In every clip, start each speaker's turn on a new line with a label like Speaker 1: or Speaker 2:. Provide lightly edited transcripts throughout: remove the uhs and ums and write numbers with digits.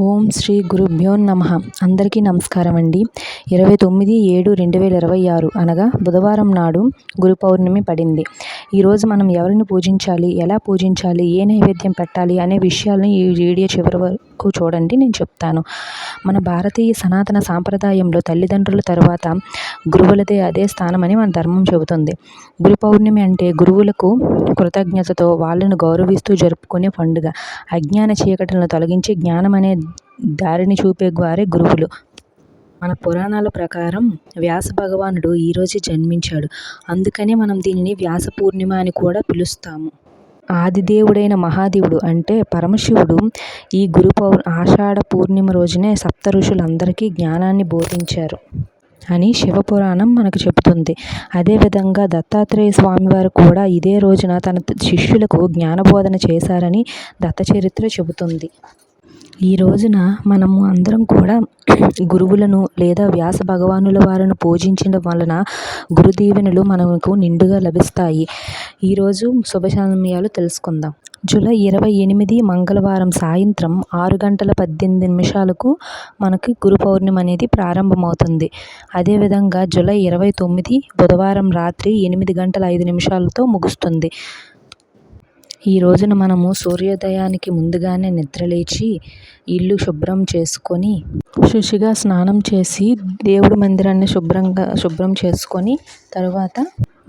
Speaker 1: ఓం శ్రీ గురుభ్యో నమః. అందరికీ నమస్కారం అండి. 29/7/2026 అనగా బుధవారం నాడు గురు పౌర్ణమి పడింది. ఈరోజు మనం ఎవరిని పూజించాలి, ఎలా పూజించాలి, ఏ నైవేద్యం పెట్టాలి అనే విషయాలను ఈ వీడియో చివరి వరకు చూడండి, నేను చెప్తాను. మన భారతీయ సనాతన సాంప్రదాయంలో తల్లిదండ్రుల తరువాత గురువులదే అదే స్థానమని మన ధర్మం చెబుతుంది. గురు పౌర్ణమి అంటే గురువులకు కృతజ్ఞతతో వాళ్ళను గౌరవిస్తూ జరుపుకునే పండుగ. అజ్ఞాన చీకటిలను తొలగించి జ్ఞానం అనే దారిని చూపే వారే గురువులు. మన పురాణాల ప్రకారం వ్యాస భగవానుడు ఈరోజే జన్మించాడు. అందుకనే మనం దీనిని వ్యాస పూర్ణిమ అని కూడా పిలుస్తాము. ఆదిదేవుడైన మహాదేవుడు అంటే పరమశివుడు ఈ ఆషాఢ పూర్ణిమ రోజునే సప్త ఋషులందరికీ జ్ఞానాన్ని బోధించారు అని శివపురాణం మనకు చెబుతుంది. అదేవిధంగా దత్తాత్రేయ స్వామివారు కూడా ఇదే రోజున తన శిష్యులకు జ్ఞానబోధన చేశారని దత్తచరిత్ర చెబుతుంది. ఈ రోజున మనము అందరం కూడా గురువులను లేదా వ్యాస భగవానుల వారిని పూజించడం వలన గురు దీవెనలు మనకు నిండుగా లభిస్తాయి. ఈరోజు శుభ సమయాలు తెలుసుకుందాం. జూలై 28 మంగళవారం సాయంత్రం 6:18 మనకి గురు పౌర్ణమి అనేది ప్రారంభమవుతుంది. అదేవిధంగా జూలై 29 బుధవారం రాత్రి 8:05 ముగుస్తుంది. ఈ రోజున మనము సూర్యోదయానికి ముందుగానే నిద్రలేచి ఇల్లు శుభ్రం చేసుకొని శుచిగా స్నానం చేసి దేవుడి మందిరాన్ని శుభ్రం చేసుకొని తరువాత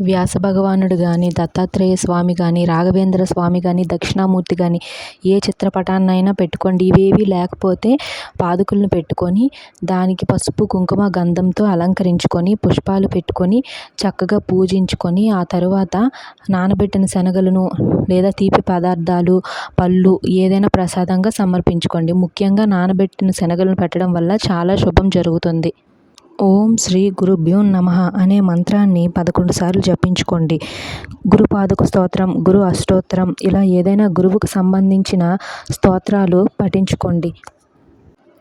Speaker 1: వ్యాస భగవానుడు కానీ, దత్తాత్రేయ స్వామి కానీ, రాఘవేంద్ర స్వామి కానీ, దక్షిణామూర్తి కానీ ఏ చిత్రపటాన్నైనా పెట్టుకోండి. ఇవేవి లేకపోతే పాదుకులను పెట్టుకొని దానికి పసుపు కుంకుమ గంధంతో అలంకరించుకొని పుష్పాలు పెట్టుకొని చక్కగా పూజించుకొని ఆ తరువాత నానబెట్టిన శనగలను లేదా తీపి పదార్థాలు, పళ్ళు ఏదైనా ప్రసాదంగా సమర్పించుకోండి. ముఖ్యంగా నానబెట్టిన శనగలను పెట్టడం వల్ల చాలా శుభం జరుగుతుంది. ఓం శ్రీ గురుభ్యో నమః అనే మంత్రాన్ని 11 సార్లు జపించుకోండి. గురు పాదుక స్తోత్రం, గురు అష్టోత్తరం ఇలా ఏదైనా గురువుకు సంబంధించిన స్తోత్రాలు పఠించుకోండి.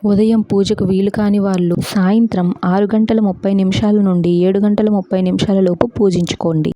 Speaker 1: ఉదయం పూజకు వీలు కాని వాళ్ళు సాయంత్రం 6:30 నుండి 7:30 లోపు పూజించుకోండి.